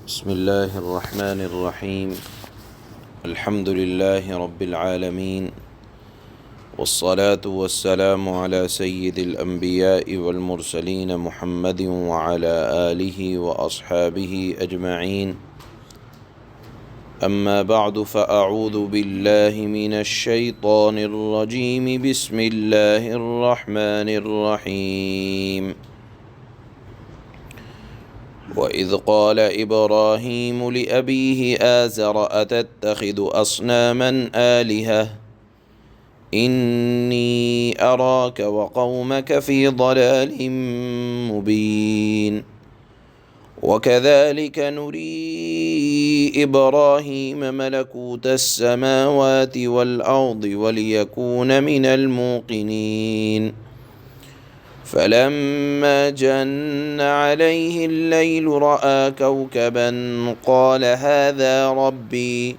بسم الله الرحمن الرحيم. الحمد لله رب العالمين، والصلاة والسلام على سيد الأنبياء والمرسلين محمد وعلى آله وأصحابه أجمعين. أما بعد، فأعوذ بالله من الشيطان الرجيم. بسم الله الرحمن الرحيم. وَإِذْ قَالَ إِبْرَاهِيمُ لِأَبِيهِ آزَرَ أَتَتَّخِذُ أَصْنَامًا آلِهَةً إِنِّي أَرَاكَ وَقَوْمَكَ فِي ضَلَالٍ مُبِينٍ. وَكَذَلِكَ نُرِي إِبْرَاهِيمَ مَلَكُوتَ السَّمَاوَاتِ وَالْأَرْضِ وَلِيَكُونَ مِنَ الْمُوقِنِينَ. فلما جن عليه الليل رأى كوكبا قال هذا ربي،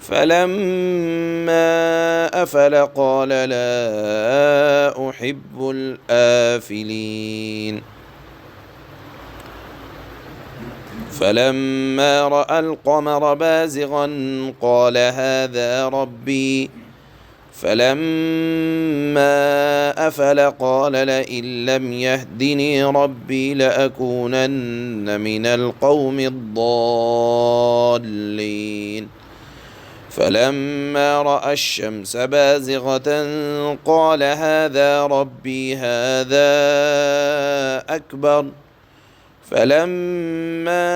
فلما أفل قال لا أحب الآفلين. فلما رأى القمر بازغا قال هذا ربي، فلما أفل قال لئن لم يهدني ربي لأكونن من القوم الضالين. فلما رأى الشمس بازغة قال هذا ربي هذا أكبر. فلما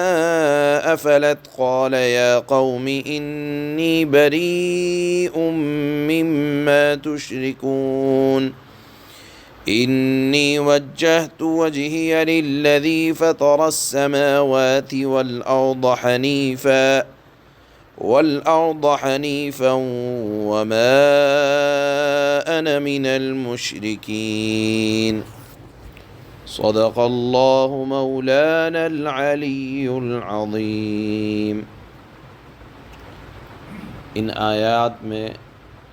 أفلت قال يا قوم إني بريء مما تشركون. إني وجهت وجهي للذي فطر السماوات والأرض حنيفا وما أنا من المشركين. صدق اللہ مولانا العلی العظیم۔ ان آیات میں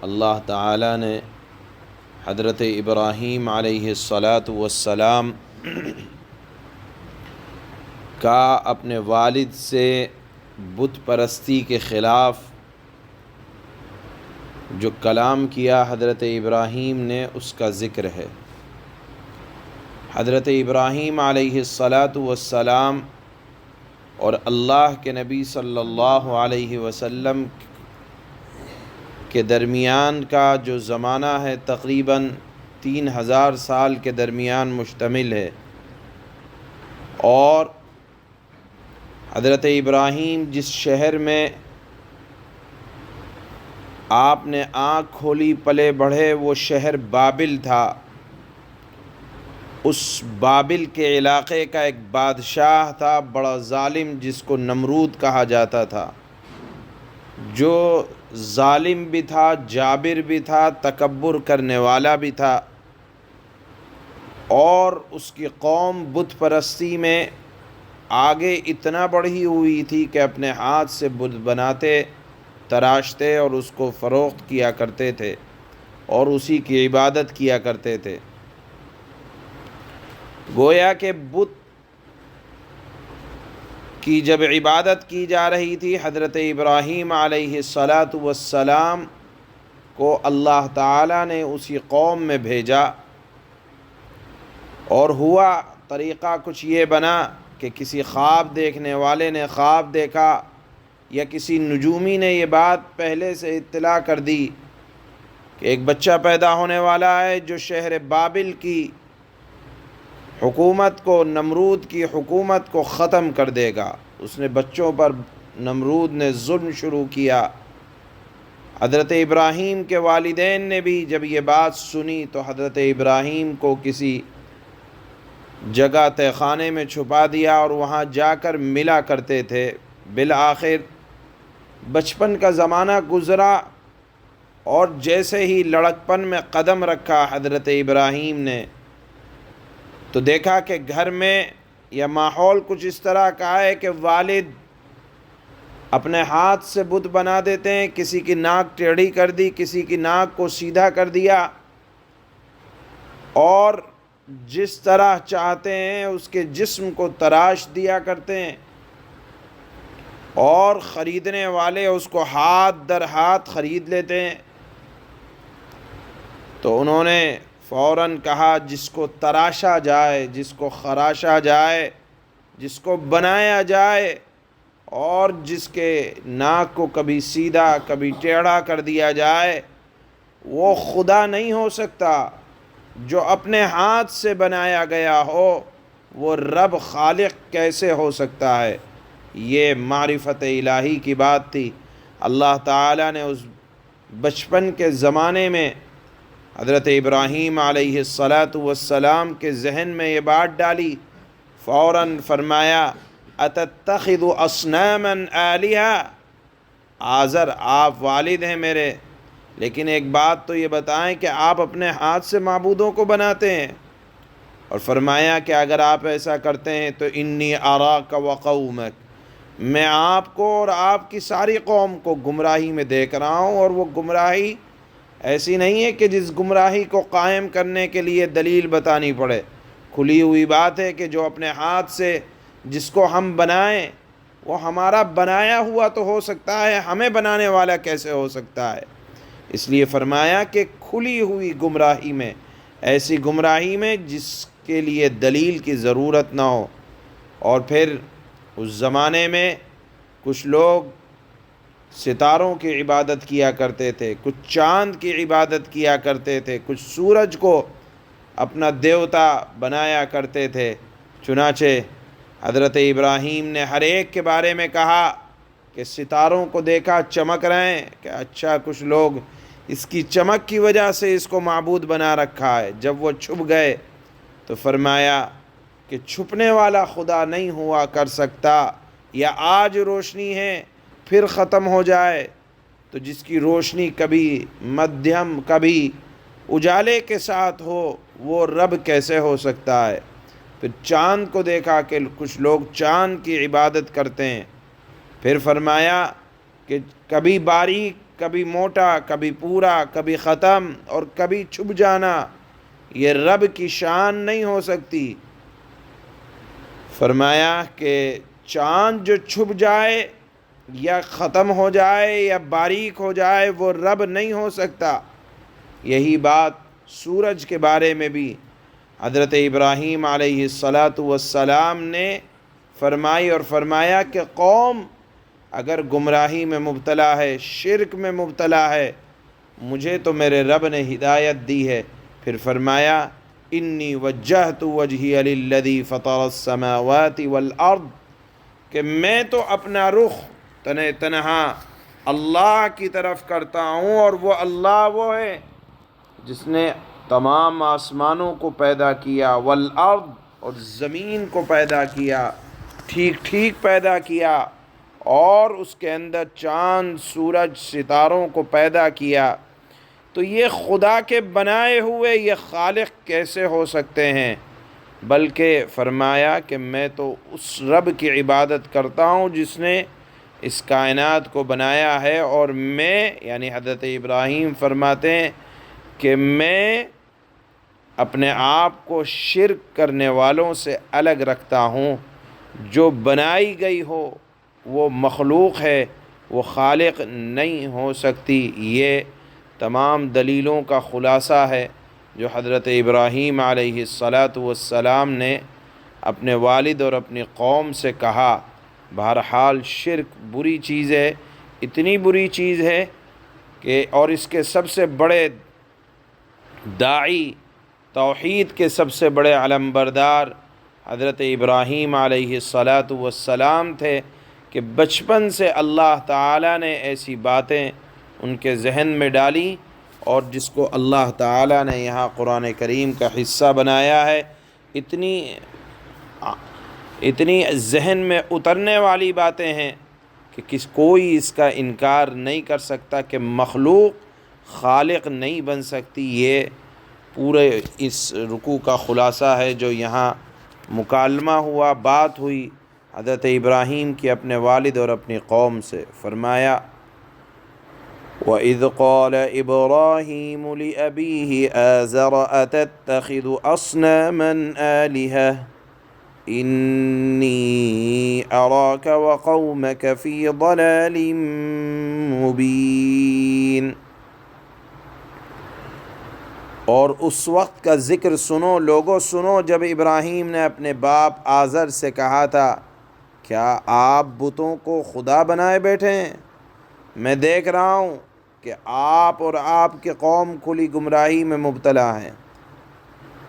اللہ تعالیٰ نے حضرت ابراہیم علیہ السلام کا اپنے والد سے بت پرستی کے خلاف جو کلام کیا حضرت ابراہیم نے، اس کا ذکر ہے۔ حضرت ابراہیم علیہ السلام اور اللہ کے نبی صلی اللہ علیہ وسلم کے درمیان کا جو زمانہ ہے تقریباً 3000 سال کے درمیان مشتمل ہے، اور حضرت ابراہیم جس شہر میں آپ نے آنکھ کھولی پلے بڑھے وہ شہر بابل تھا۔ اس بابل کے علاقے کا ایک بادشاہ تھا بڑا ظالم، جس کو نمرود کہا جاتا تھا، جو ظالم بھی تھا، جابر بھی تھا، تکبر کرنے والا بھی تھا، اور اس کی قوم بت پرستی میں آگے اتنا بڑھی ہوئی تھی کہ اپنے ہاتھ سے بت بناتے، تراشتے اور اس کو فروخت کیا کرتے تھے اور اسی کی عبادت کیا کرتے تھے۔ گویا کہ بت کی جب عبادت کی جا رہی تھی، حضرت ابراہیم علیہ السلام کو اللہ تعالیٰ نے اسی قوم میں بھیجا، اور ہوا طریقہ کچھ یہ بنا کہ کسی خواب دیکھنے والے نے خواب دیکھا، یا کسی نجومی نے یہ بات پہلے سے اطلاع کر دی کہ ایک بچہ پیدا ہونے والا ہے جو شہر بابل کی حکومت کو، نمرود کی حکومت کو ختم کر دے گا۔ اس نے بچوں پر، نمرود نے ظلم شروع کیا۔ حضرت ابراہیم کے والدین نے بھی جب یہ بات سنی تو حضرت ابراہیم کو کسی جگہ تہ خانے میں چھپا دیا اور وہاں جا کر ملا کرتے تھے۔ بالآخر بچپن کا زمانہ گزرا، اور جیسے ہی لڑکپن میں قدم رکھا حضرت ابراہیم نے، تو دیکھا کہ گھر میں یا ماحول کچھ اس طرح کا ہے کہ والد اپنے ہاتھ سے بت بنا دیتے ہیں، کسی کی ناک ٹیڑھی کر دی، کسی کی ناک کو سیدھا کر دیا، اور جس طرح چاہتے ہیں اس کے جسم کو تراش دیا کرتے ہیں۔ اور خریدنے والے اس کو ہاتھ در ہاتھ خرید لیتے ہیں۔ تو انہوں نے فوراً کہا جس کو تراشا جائے، جس کو خراشا جائے، جس کو بنایا جائے اور جس کے ناک کو کبھی سیدھا کبھی ٹیڑھا کر دیا جائے، وہ خدا نہیں ہو سکتا۔ جو اپنے ہاتھ سے بنایا گیا ہو وہ رب خالق کیسے ہو سکتا ہے؟ یہ معرفت الہی کی بات تھی۔ اللہ تعالیٰ نے اس بچپن کے زمانے میں حضرت ابراہیم علیہ السلام کے ذہن میں یہ بات ڈالی۔ فوراً فرمایا اتتخذ اصناما آلہہ، آزر آپ والد ہیں میرے، لیکن ایک بات تو یہ بتائیں کہ آپ اپنے ہاتھ سے معبودوں کو بناتے ہیں؟ اور فرمایا کہ اگر آپ ایسا کرتے ہیں تو انی اراک وقومک، میں آپ کو اور آپ کی ساری قوم کو گمراہی میں دیکھ رہا ہوں، اور وہ گمراہی ایسی نہیں ہے کہ جس گمراہی کو قائم کرنے کے لیے دلیل بتانی پڑے۔ کھلی ہوئی بات ہے کہ جو اپنے ہاتھ سے جس کو ہم بنائیں وہ ہمارا بنایا ہوا تو ہو سکتا ہے، ہمیں بنانے والا کیسے ہو سکتا ہے؟ اس لیے فرمایا کہ کھلی ہوئی گمراہی میں، ایسی گمراہی میں جس کے لیے دلیل کی ضرورت نہ ہو۔ اور پھر اس زمانے میں کچھ لوگ ستاروں کی عبادت کیا کرتے تھے، کچھ چاند کی عبادت کیا کرتے تھے، کچھ سورج کو اپنا دیوتا بنایا کرتے تھے۔ چنانچہ حضرت ابراہیم نے ہر ایک کے بارے میں کہا کہ ستاروں کو دیکھا چمک رہے ہیں کہ اچھا کچھ لوگ اس کی چمک کی وجہ سے اس کو معبود بنا رکھا ہے۔ جب وہ چھپ گئے تو فرمایا کہ چھپنے والا خدا نہیں ہوا کر سکتا، یا آج روشنی ہے پھر ختم ہو جائے، تو جس کی روشنی کبھی مدھیم کبھی اجالے کے ساتھ ہو وہ رب کیسے ہو سکتا ہے؟ پھر چاند کو دیکھا کہ کچھ لوگ چاند کی عبادت کرتے ہیں۔ پھر فرمایا کہ کبھی باریک کبھی موٹا، کبھی پورا کبھی ختم اور کبھی چھپ جانا، یہ رب کی شان نہیں ہو سکتی۔ فرمایا کہ چاند جو چھپ جائے یا ختم ہو جائے یا باریک ہو جائے وہ رب نہیں ہو سکتا۔ یہی بات سورج کے بارے میں بھی حضرت ابراہیم علیہ السلام نے فرمائی، اور فرمایا کہ قوم اگر گمراہی میں مبتلا ہے، شرک میں مبتلا ہے، مجھے تو میرے رب نے ہدایت دی ہے۔ پھر فرمایا انی وجہت وجہی للذی فطر السماوات والارض، کہ میں تو اپنا رخ تنہا اللہ کی طرف کرتا ہوں، اور وہ اللہ وہ ہے جس نے تمام آسمانوں کو پیدا کیا، والارض، اور زمین کو پیدا کیا، ٹھیک ٹھیک پیدا کیا، اور اس کے اندر چاند سورج ستاروں کو پیدا کیا۔ تو یہ خدا کے بنائے ہوئے یہ خالق کیسے ہو سکتے ہیں؟ بلکہ فرمایا کہ میں تو اس رب کی عبادت کرتا ہوں جس نے اس کائنات کو بنایا ہے، اور میں یعنی حضرت ابراہیم فرماتے ہیں کہ میں اپنے آپ کو شرک کرنے والوں سے الگ رکھتا ہوں۔ جو بنائی گئی ہو وہ مخلوق ہے، وہ خالق نہیں ہو سکتی۔ یہ تمام دلیلوں کا خلاصہ ہے جو حضرت ابراہیم علیہ السلام نے اپنے والد اور اپنی قوم سے کہا۔ بہرحال شرک بری چیز ہے، اتنی بری چیز ہے کہ اور اس کے سب سے بڑے داعی، توحید کے سب سے بڑے علمبردار حضرت ابراہیم علیہ السلام تھے کہ بچپن سے اللہ تعالیٰ نے ایسی باتیں ان کے ذہن میں ڈالی، اور جس کو اللہ تعالیٰ نے یہاں قرآن کریم کا حصہ بنایا ہے۔ اتنی ذہن میں اترنے والی باتیں ہیں کہ کوئی اس کا انکار نہیں کر سکتا کہ مخلوق خالق نہیں بن سکتی۔ یہ پورے اس رکوع کا خلاصہ ہے جو یہاں مکالمہ ہوا، بات ہوئی حضرت ابراہیم کی اپنے والد اور اپنی قوم سے۔ فرمایا وَإِذْ قَالَ إِبْرَاهِيمُ لِأَبِيهِ آزَرَ أَتَتَّخِذُ أَصْنَامًا آلِهَةً انی اراک وقومک فی ضلال مبین۔ اور اس وقت کا ذکر سنو لوگو، سنو جب ابراہیم نے اپنے باپ آزر سے کہا تھا کیا آپ بتوں کو خدا بنائے بیٹھے ہیں؟ میں دیکھ رہا ہوں کہ آپ اور آپ کے قوم کھلی گمراہی میں مبتلا ہیں۔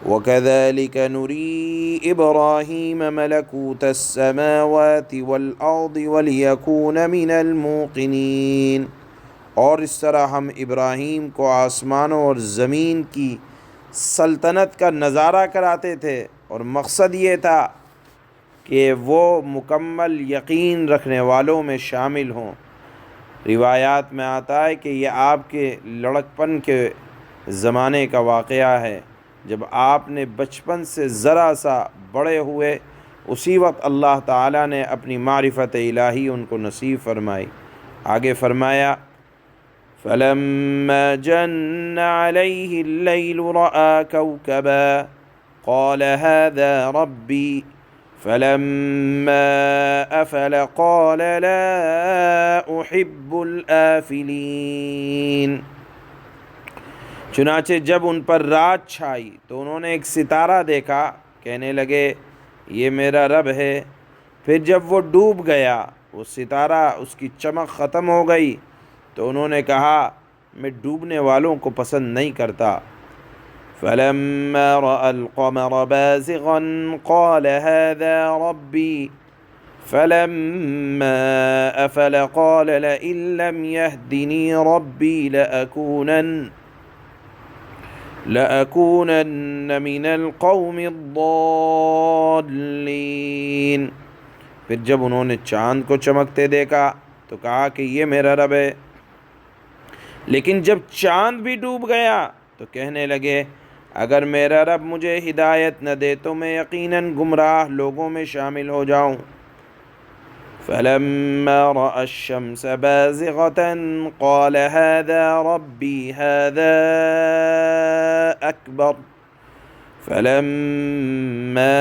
وَكَذَلِكَ نُرِي إِبْرَاهِيمَ مَلَكُوتَ السَّمَاوَاتِ وَالْأَرْضِ وَلِيَكُونَ مِنَ الْمُوقِنِينَ، اور اس طرح ہم ابراہیم کو آسمانوں اور زمین کی سلطنت کا نظارہ کراتے تھے، اور مقصد یہ تھا کہ وہ مکمل یقین رکھنے والوں میں شامل ہوں۔ روایات میں آتا ہے کہ یہ آپ کے لڑکپن کے زمانے کا واقعہ ہے، جب آپ نے بچپن سے ذرا سا بڑے ہوئے، اسی وقت اللہ تعالیٰ نے اپنی معرفت الہی ان کو نصیب فرمائی۔ آگے فرمایا فَلَمَّا جَنَّ عَلَيْهِ اللَّيْلُ رَأَىٰ كَوْكَبًا قَالَ هَٰذَا رَبِّي فَلَمَّا أَفَلَ قَالَ لَا أُحِبُّ الْآفِلِينَ۔ چنانچہ جب ان پر رات چھائی تو انہوں نے ایک ستارہ دیکھا، کہنے لگے یہ میرا رب ہے۔ پھر جب وہ ڈوب گیا، وہ ستارہ اس کی چمک ختم ہو گئی، تو انہوں نے کہا میں ڈوبنے والوں کو پسند نہیں کرتا۔ فَلَمَّا رَأَى الْقَمَرَ بَازِغًا قَالَ هَٰذَا رَبِّي فَلَمَّا أَفَلَ قَالَ لَئِن لَّمْ يَهْدِنِي رَبِّي لَأَكُونَنَّ مِنَ الْقَوْمِ الضَّالِّينَ۔ پھر جب انہوں نے چاند کو چمکتے دیکھا تو کہا کہ یہ میرا رب ہے، لیکن جب چاند بھی ڈوب گیا تو کہنے لگے اگر میرا رب مجھے ہدایت نہ دے تو میں یقیناً گمراہ لوگوں میں شامل ہو جاؤں۔ فَلَمَّا رَأَى الشَّمْسَ بَازِغَةً قَالَ هَٰذَا رَبِّي هَٰذَا أَكْبَرُ فَلَمَّا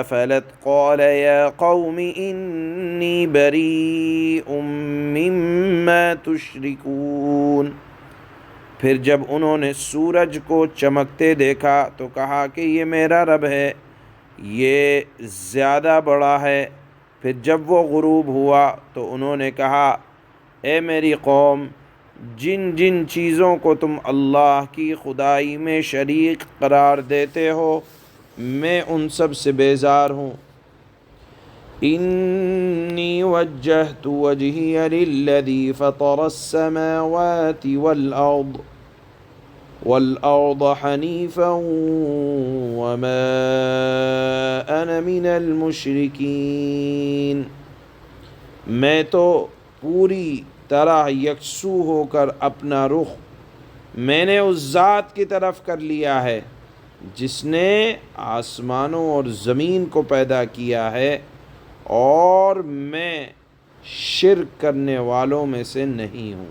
أَفَلَتْ قَالَ يَا قَوْمِ إِنِّي بَرِيءٌ مِّمَّا تُشْرِكُونَ۔ پھر جب انہوں نے سورج کو چمکتے دیکھا تو کہا کہ یہ میرا رب ہے، یہ زیادہ بڑا ہے۔ پھر جب وہ غروب ہوا تو انہوں نے کہا اے میری قوم، جن جن چیزوں کو تم اللہ کی خدائی میں شریک قرار دیتے ہو میں ان سب سے بیزار ہوں۔ انی وجہت وجہی للذی فطر السماوات والارض حنیفا وما انا من المشرکین۔ میں تو پوری طرح یکسو ہو کر اپنا رخ میں نے اس ذات کی طرف کر لیا ہے جس نے آسمانوں اور زمین کو پیدا کیا ہے، اور میں شرک کرنے والوں میں سے نہیں ہوں۔